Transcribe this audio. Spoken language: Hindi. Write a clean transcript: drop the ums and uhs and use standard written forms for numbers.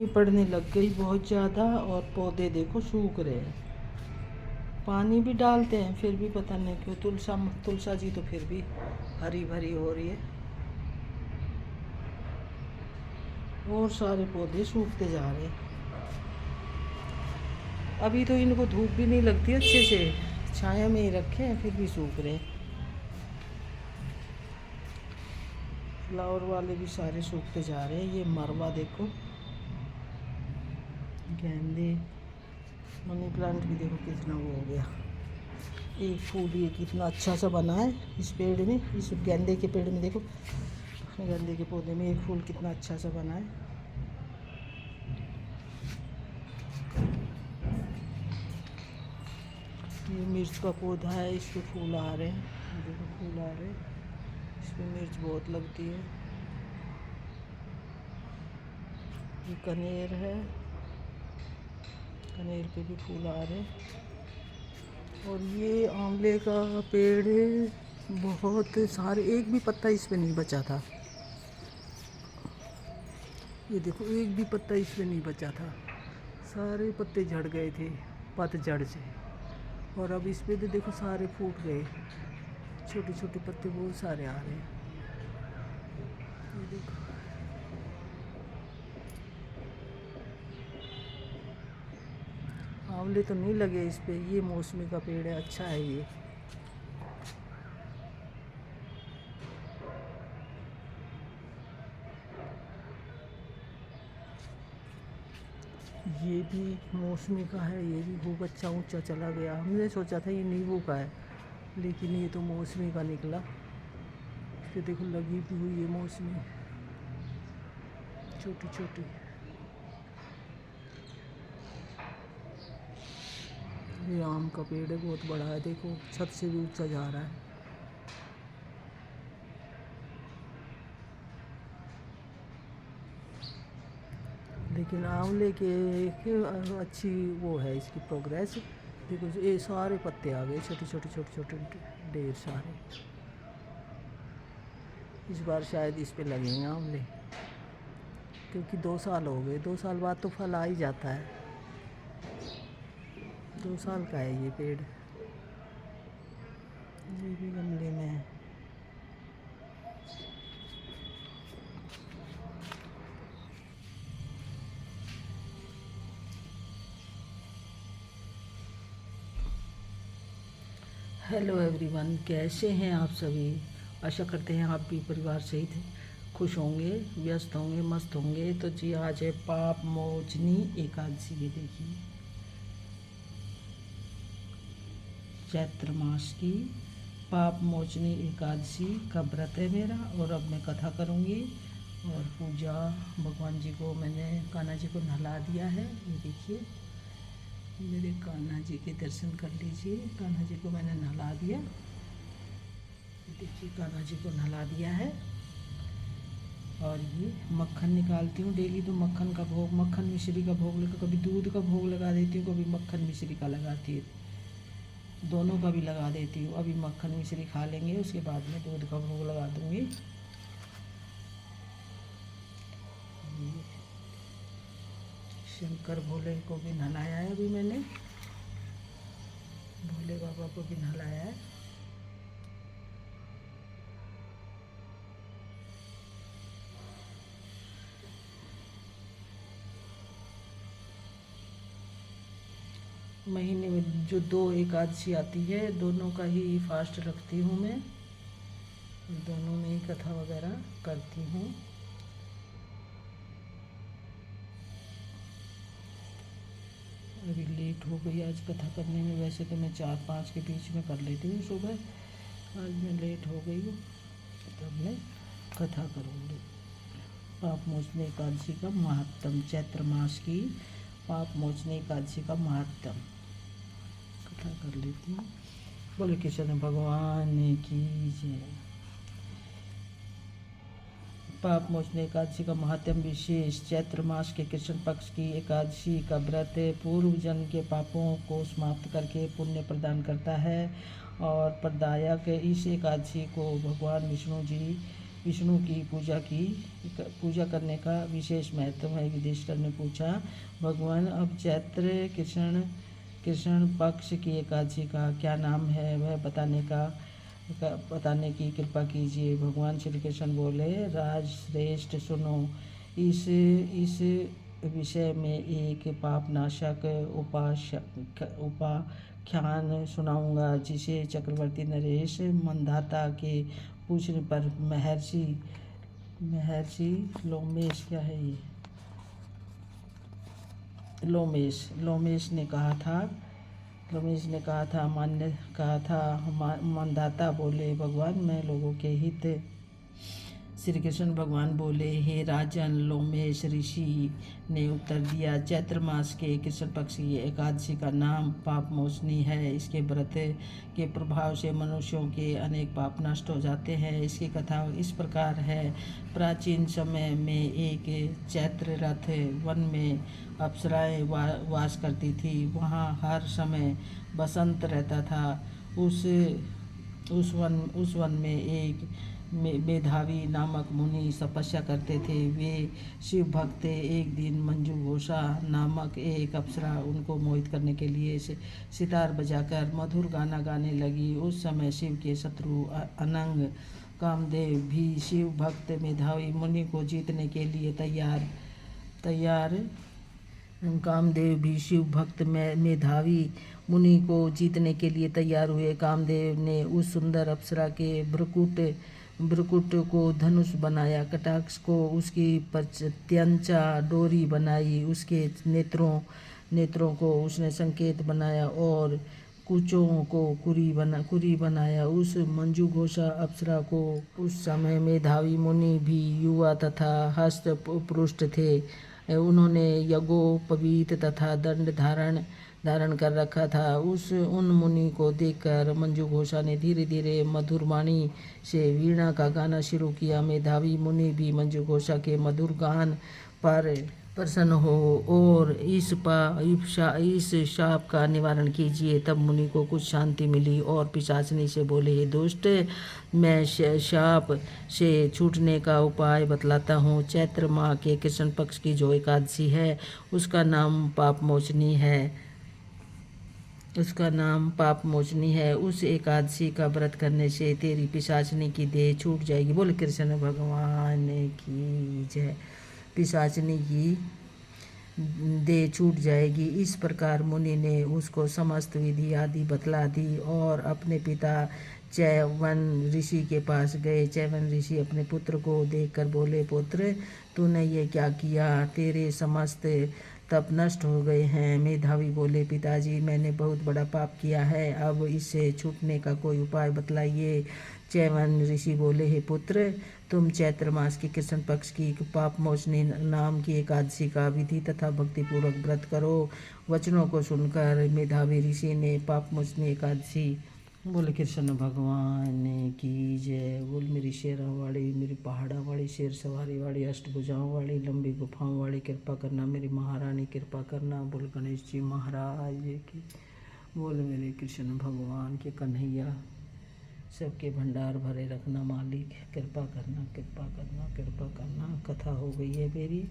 पड़ने लग गई बहुत ज़्यादा और पौधे देखो सूख रहे हैं। पानी भी डालते हैं फिर भी पता नहीं क्यों। तुलसा जी तो फिर भी हरी भरी हो रही है और सारे पौधे सूखते जा रहे हैं। अभी तो इनको धूप भी नहीं लगती अच्छे से, छाया में ही रखे हैं फिर भी सूख रहे हैं। फ्लावर वाले भी सारे सूखते जा रहे हैं। ये मरवा देखो, गेंदे, मनी प्लांट भी देखो कितना वो हो गया। एक फूल ये कितना अच्छा सा बना है इस पेड़ में, इस गेंदे के पेड़ में देखो, गेंदे के पौधे में एक फूल कितना अच्छा सा बना है। ये मिर्च का पौधा है, इस पे फूल आ रहे हैं, देखो फूल आ रहे हैं। इस पे मिर्च बहुत लगती है। ये कनेर है, कनेर पे भी फूल आ रहे हैं। और ये आंवले का पेड़ है, बहुत सारे, एक भी पत्ता इस पे नहीं बचा था। ये देखो एक भी पत्ता इस पे नहीं बचा था, सारे पत्ते झड़ गए थे पतझड़ से। और अब इस पे तो देखो सारे फूट गए, छोटे छोटे पत्ते बहुत सारे आ रहे हैं। ये देखो आंवले तो नहीं लगे इस पे, ये मौसमी का पेड़ है, अच्छा है ये। ये भी मौसमी का है, ये भी खूब अच्छा ऊंचा चला गया। हमने सोचा था ये नींबू का है, लेकिन ये तो मौसमी का निकला। ये देखो लगी भी हुई है मौसमी, छोटी छोटी। ये आम का पेड़ है, बहुत बड़ा है, देखो छत से भी ऊंचा जा रहा है। लेकिन आंवले के अच्छी वो है इसकी प्रोग्रेस। देखो ये सारे पत्ते आ गए, छोटे छोटे छोटे छोटे ढेर सारे। इस बार शायद इस पे लगेंगे आंवले, क्योंकि 2 साल हो गए, 2 साल बाद तो फल आ ही जाता है। 2 साल का है ये पेड़। ये भी गमले में है। हेलो एवरीवन, कैसे हैं आप सभी। आशा करते हैं आप भी परिवार सहित खुश होंगे, व्यस्त होंगे, मस्त होंगे। तो जी आज है पाप मोचनी एकादशी। ये देखिए चैत्र मास की पाप मोचनी एकादशी का व्रत है मेरा। और अब मैं कथा करूँगी और पूजा। भगवान जी को मैंने, कान्हा जी को नहला दिया है। ये देखिए मेरे कान्हा जी के दर्शन कर लीजिए। कान्हा जी को मैंने नहला दिया, देखिए कान्हा जी को नहला दिया है। और ये मक्खन निकालती हूँ डेली, तो मक्खन का भोग, मक्खन मिश्री का भोग लगा, कभी दूध का भोग लगा देती हूँ, कभी मक्खन मिश्री का लगाती है, दोनों का भी लगा देती हूँ। अभी मक्खन मिश्री खा लेंगे, उसके बाद में दूध का भोग लगा दूँगी। शंकर भोले को भी नहलाया है अभी मैंने, भोले बाबा को भी नहलाया है। महीने में जो 2 एकादशी आती है, दोनों का ही फास्ट रखती हूँ मैं, दोनों में ही कथा वगैरह करती हूँ। अभी लेट हो गई आज कथा करने में, वैसे तो मैं 4-5 के बीच में कर लेती हूँ सुबह, आज मैं लेट हो गई हूँ, तब मैं कथा करूँगी। पाप मोचनी एकादशी का महात्म, चैत्र मास की पाप मोचनी एकादशी का महात्म कथा कर लेती हूँ। बोले कृष्ण भगवान की जय। पाप मोचनी एकादशी का महात्म विशेष। चैत्र मास के कृष्ण पक्ष की एकादशी का व्रत पूर्व जन्म के पापों को समाप्त करके पुण्य प्रदान करता है। और प्रदायक इस एकादशी को भगवान विष्णु जी विष्णु की पूजा करने का विशेष महत्व है। युधिष्ठिर ने पूछा, भगवान अब चैत्र कृष्ण पक्ष की एकादशी का क्या नाम है, वह बताने की कृपा कीजिए। भगवान श्री कृष्ण बोले, राजश्रेष्ठ सुनो, इस विषय में एक पापनाशक उपाख्यान सुनाऊंगा, जिसे चक्रवर्ती नरेश मंदाता के पूछने पर महर्षि लोमेश लोमेश ने कहा था। मंदाता बोले, भगवान मैं लोगों के हित। श्री कृष्ण भगवान बोले, हे राजन, लोमेश ऋषि ने उत्तर दिया, चैत्र मास के कृष्ण पक्ष की एकादशी का नाम पापमोचनी है। इसके व्रत के प्रभाव से मनुष्यों के अनेक पाप नष्ट हो जाते हैं। इसकी कथा इस प्रकार है। प्राचीन समय में एक चैत्र रथ वन में अप्सराएं वास करती थी। वहाँ हर समय बसंत रहता था। उस वन में एक मेधावी नामक मुनि तपस्या करते थे। वे शिव भक्त थे। एक दिन मंजू घोषा नामक एक अप्सरा उनको मोहित करने के लिए सितार बजाकर मधुर गाना गाने लगी। उस समय शिव के शत्रु अनंग कामदेव भी शिव भक्त मेधावी मुनि को जीतने के लिए तैयार कामदेव भी शिव भक्त मेधावी मुनि को जीतने के लिए तैयार हुए। कामदेव ने उस सुंदर अप्सरा के भ्रुकुट को धनुष बनाया, कटाक्ष को उसकी प्रत्यंचा डोरी बनाई, उसके नेत्रों को उसने संकेत बनाया और कुचों को कुरी बनाया। उस मंजू घोषा अप्सरा को उस समय मेधावी मुनि भी युवा तथा हस्त पुष्ट थे। उन्होंने यज्ञोपवीत तथा दंड धारण कर रखा था। उन मुनि को देखकर मंजू घोषा ने धीरे धीरे मधुर वाणी से वीणा का गाना शुरू किया। मेधावी मुनि भी मंजू घोषा के मधुर गान पर प्रसन्न हो और इस शाप का निवारण कीजिए। तब मुनि को कुछ शांति मिली और पिशाचनी से बोले, हे दुष्ट, मैं शाप से छूटने का उपाय बतलाता हूँ। चैत्र माह के कृष्ण पक्ष की जो एकादशी है, उसका नाम पाप मोचनी है। उस एकादशी का व्रत करने से तेरी पिशाचनी की देह छूट जाएगी। बोले कृष्ण भगवान की जय। पिशाचनी की देह छूट जाएगी। इस प्रकार मुनि ने उसको समस्त विधि आदि बतला दी और अपने पिता चैवन ऋषि के पास गए। चैवन ऋषि अपने पुत्र को देखकर बोले, पुत्र, तूने ये क्या किया? तेरे समस्त तप नष्ट हो गए हैं। मेधावी बोले, पिताजी, मैंने बहुत बड़ा पाप किया है, अब इससे छूटने का कोई उपाय बतलाइए। चैवन ऋषि बोले, हे पुत्र, तुम चैत्र मास की कृष्ण पक्ष की पाप मोचनी नाम की एकादशी का विधि तथा भक्तिपूर्वक व्रत करो। वचनों को सुनकर मेधावी ऋषि ने पाप मोचनी एकादशी। बोले कृष्ण भगवान की जय। बोल मेरी शेरों वाली, मेरी पहाड़ा वाली, शेर सवारी वाली, अष्टभुजाओं वाली, लंबी गुफाओं वाली, कृपा करना मेरी महारानी, कृपा करना। बोल गणेश जी महाराज की। बोल मेरे कृष्ण भगवान के कन्हैया, सबके भंडार भरे रखना मालिक, कृपा करना, कृपा करना, कृपा करना। कथा हो गई है मेरी।